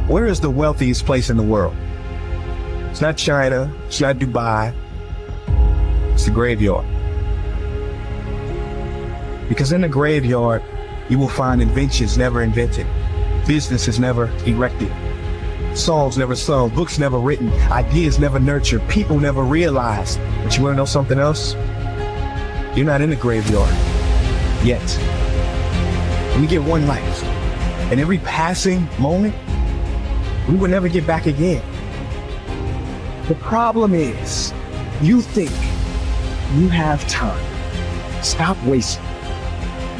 Where is the wealthiest place in the world? It's not China, it's not Dubai, it's the graveyard. Because in the graveyard, you will find inventions never invented, businesses never erected, songs never sung, books never written, ideas never nurtured, people never realized. But you wanna know something else? You're not in the graveyard yet. We get one life, and every passing moment, we will never get back again. The problem is, you think you have time. Stop wasting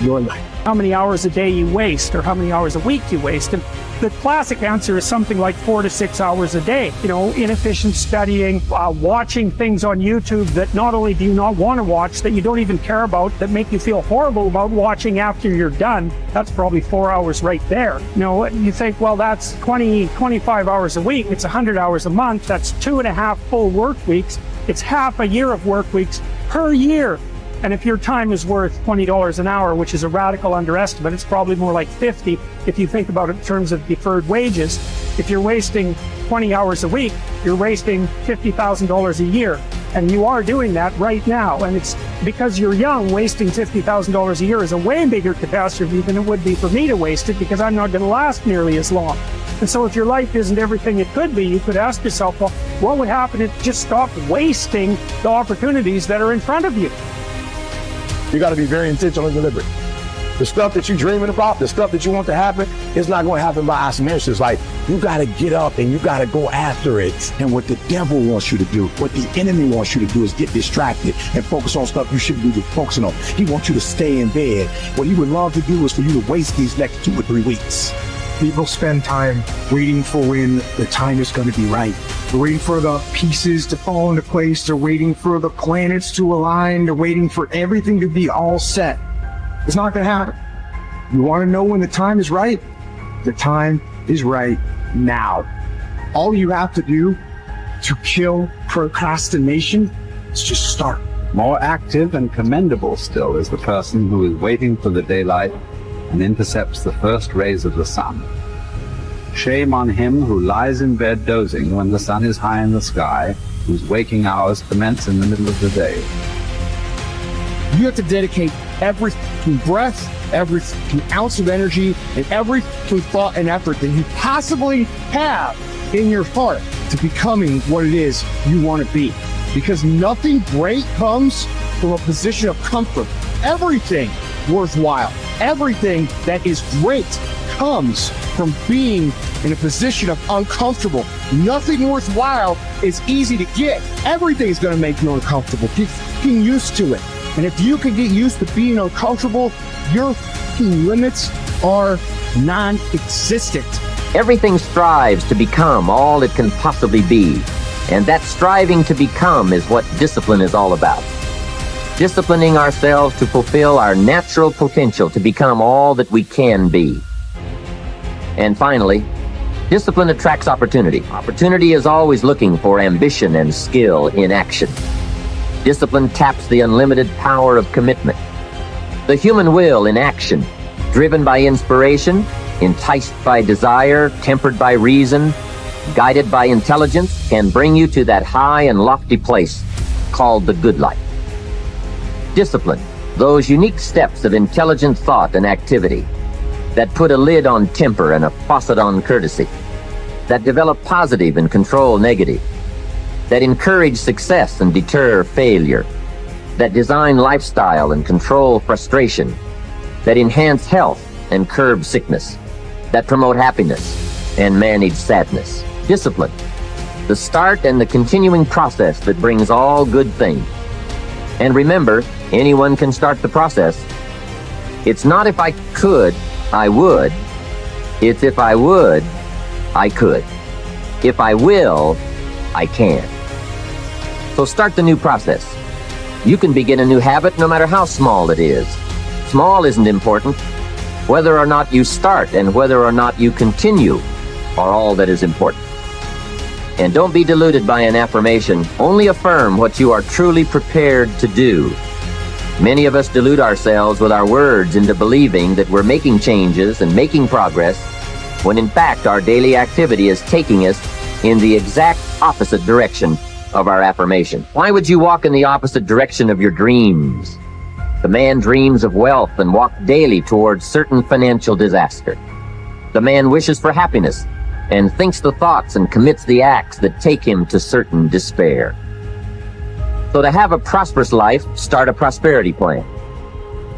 your life. How many hours a day you waste, or how many hours a week you waste. And the classic answer is something like 4 to 6 hours a day. You know, inefficient studying, watching things on YouTube that not only do you not want to watch, that you don't even care about, that make you feel horrible about watching after you're done. That's probably 4 hours right there. You know, you think, well, that's 25 hours a week. It's 100 hours a month. That's 2.5 full work weeks. It's half a year of work weeks per year. And if your time is worth $20 an hour, which is a radical underestimate, it's probably more like 50 if you think about it in terms of deferred wages. If you're wasting 20 hours a week, you're wasting $50,000 a year. And you are doing that right now. And it's because you're young, wasting $50,000 a year is a way bigger catastrophe than it would be for me to waste it, because I'm not going to last nearly as long. And so if your life isn't everything it could be, you could ask yourself, well, what would happen if you just stopped wasting the opportunities that are in front of you? You got to be very intentional and deliberate. The stuff that you're dreaming about, the stuff that you want to happen, it's not going to happen by osmosis. It's like, you got to get up and you got to go after it. And what the devil wants you to do, what the enemy wants you to do, is get distracted and focus on stuff you shouldn't be focusing on. He wants you to stay in bed. What he would love to do is for you to waste these next 2 or 3 weeks. People spend time waiting for when the time is going to be right. They're waiting for the pieces to fall into place. They're waiting for the planets to align. They're waiting for everything to be all set. It's not going to happen. You want to know when the time is right? The time is right now. All you have to do to kill procrastination is just start. More active and commendable still is the person who is waiting for the daylight and intercepts the first rays of the sun. Shame on him who lies in bed dozing when the sun is high in the sky, whose waking hours commence in the middle of the day. You have to dedicate every breath, every ounce of energy, and every thought and effort that you possibly have in your heart to becoming what it is you want to be. Because nothing great comes from a position of comfort. Everything worthwhile, everything that is great comes from being in a position of uncomfortable. Nothing worthwhile is easy to get. Everything's going to make you uncomfortable. Get used to it. And if you can get used to being uncomfortable, your limits are non-existent. Everything strives to become all it can possibly be. And that striving to become is what discipline is all about. Disciplining ourselves to fulfill our natural potential to become all that we can be. And finally, discipline attracts opportunity. Opportunity is always looking for ambition and skill in action. Discipline taps the unlimited power of commitment. The human will in action, driven by inspiration, enticed by desire, tempered by reason, guided by intelligence, can bring you to that high and lofty place called the good life. Discipline, those unique steps of intelligent thought and activity that put a lid on temper and a faucet on courtesy, that develop positive and control negative, that encourage success and deter failure, that design lifestyle and control frustration, that enhance health and curb sickness, that promote happiness and manage sadness. Discipline, the start and the continuing process that brings all good things. And remember, anyone can start the process. It's not if I could, I would. It's if I would, I could. If I will, I can. So start the new process. You can begin a new habit no matter how small it is. Small isn't important. Whether or not you start and whether or not you continue are all that is important. And don't be deluded by an affirmation. Only affirm what you are truly prepared to do. Many of us delude ourselves with our words into believing that we're making changes and making progress when in fact our daily activity is taking us in the exact opposite direction of our affirmation. Why would you walk in the opposite direction of your dreams? The man dreams of wealth and walks daily towards certain financial disaster. The man wishes for happiness and thinks the thoughts and commits the acts that take him to certain despair. So to have a prosperous life, start a prosperity plan.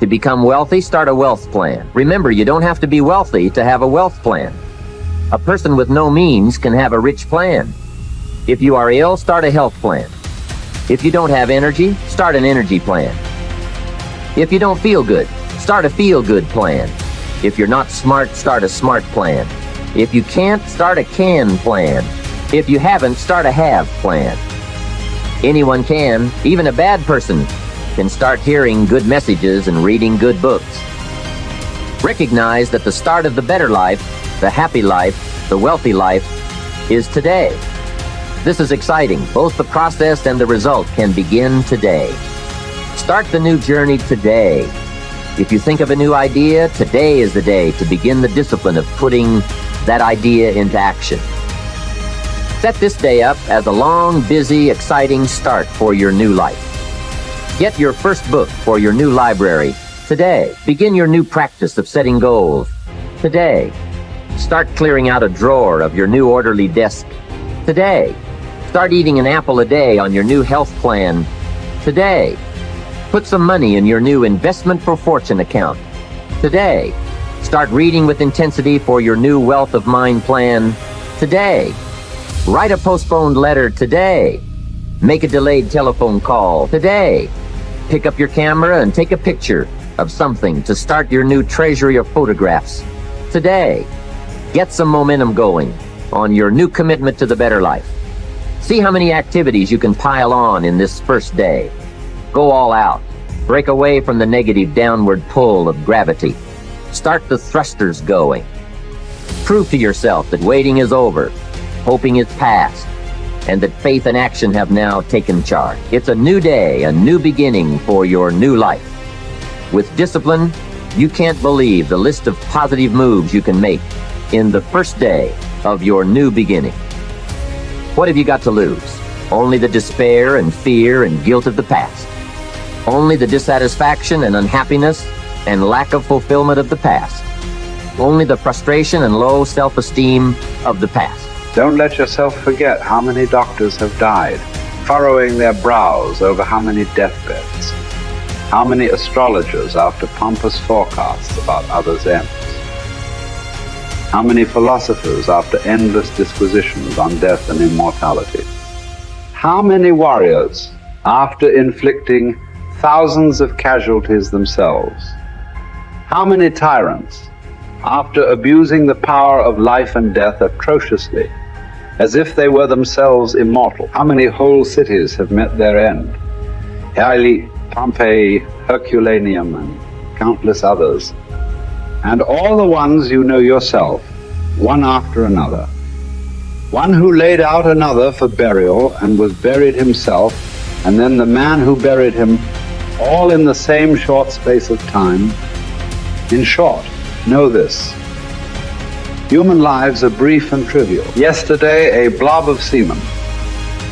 To become wealthy, start a wealth plan. Remember, you don't have to be wealthy to have a wealth plan. A person with no means can have a rich plan. If you are ill, start a health plan. If you don't have energy, start an energy plan. If you don't feel good, start a feel-good plan. If you're not smart, start a smart plan. If you can't, start a can plan. If you haven't, start a have plan. Anyone can, even a bad person, can start hearing good messages and reading good books. Recognize that the start of the better life, the happy life, the wealthy life, is today. This is exciting. Both the process and the result can begin today. Start the new journey today. If you think of a new idea, today is the day to begin the discipline of putting that idea into action. Set this day up as a long, busy, exciting start for your new life. Get your first book for your new library today. Begin your new practice of setting goals today. Start clearing out a drawer of your new orderly desk today. Start eating an apple a day on your new health plan today. Put some money in your new investment for fortune account today. Start reading with intensity for your new wealth of mind plan today. Write a postponed letter today. Make a delayed telephone call today. Pick up your camera and take a picture of something to start your new treasury of photographs today. Get some momentum going on your new commitment to the better life. See how many activities you can pile on in this first day. Go all out. Break away from the negative downward pull of gravity. Start the thrusters going. Prove to yourself that waiting is over, hoping is past, and that faith and action have now taken charge. It's a new day, a new beginning for your new life. With discipline, you can't believe the list of positive moves you can make in the first day of your new beginning. What have you got to lose? Only the despair and fear and guilt of the past. Only the dissatisfaction and unhappiness and lack of fulfillment of the past. Only the frustration and low self-esteem of the past. Don't let yourself forget how many doctors have died, furrowing their brows over how many deathbeds, how many astrologers after pompous forecasts about others' ends, how many philosophers after endless disquisitions on death and immortality, how many warriors after inflicting thousands of casualties themselves, how many tyrants after abusing the power of life and death atrociously, as if they were themselves immortal. How many whole cities have met their end? Haile, Pompeii, Herculaneum, and countless others. And all the ones you know yourself, one after another. One who laid out another for burial and was buried himself, and then the man who buried him, all in the same short space of time. In short, know this. Human lives are brief and trivial. Yesterday, a blob of semen.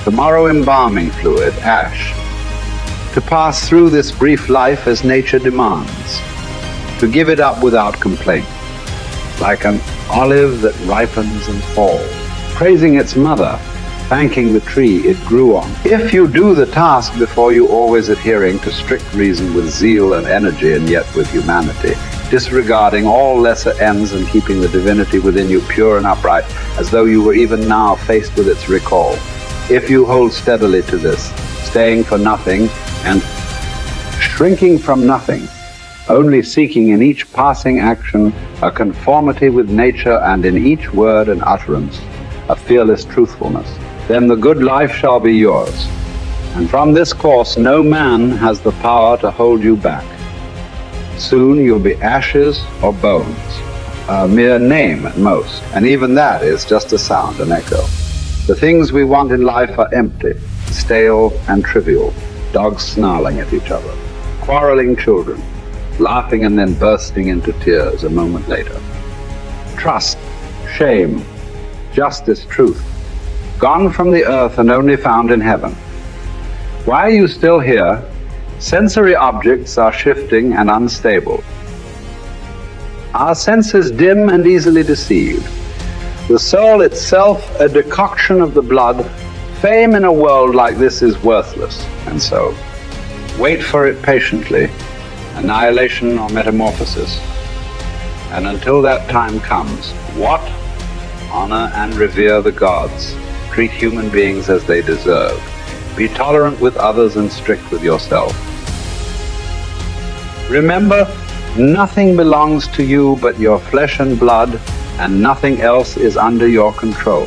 Tomorrow, embalming fluid, ash. To pass through this brief life as nature demands. To give it up without complaint. Like an olive that ripens and falls. Praising its mother, thanking the tree it grew on. If you do the task before you, always adhering to strict reason with zeal and energy, and yet with humanity, disregarding all lesser ends and keeping the divinity within you pure and upright, as though you were even now faced with its recall. If you hold steadily to this, staying for nothing and shrinking from nothing, only seeking in each passing action a conformity with nature, and in each word and utterance a fearless truthfulness, then the good life shall be yours. And from this course no man has the power to hold you back. Soon you'll be ashes or bones, a mere name at most, and even that is just a sound, an echo. The things we want in life are empty, stale and trivial, dogs snarling at each other, quarreling children, laughing and then bursting into tears a moment later. Trust shame, justice, truth, gone from the earth and only found in heaven. Why are you still here? Sensory objects are shifting and unstable. Our senses dim and easily deceived. The soul itself, a decoction of the blood. Fame in a world like this is worthless, and so wait for it patiently, annihilation or metamorphosis. And until that time comes, what? Honor and revere the gods. Treat human beings as they deserve. Be tolerant with others and strict with yourself. Remember, nothing belongs to you but your flesh and blood, and nothing else is under your control.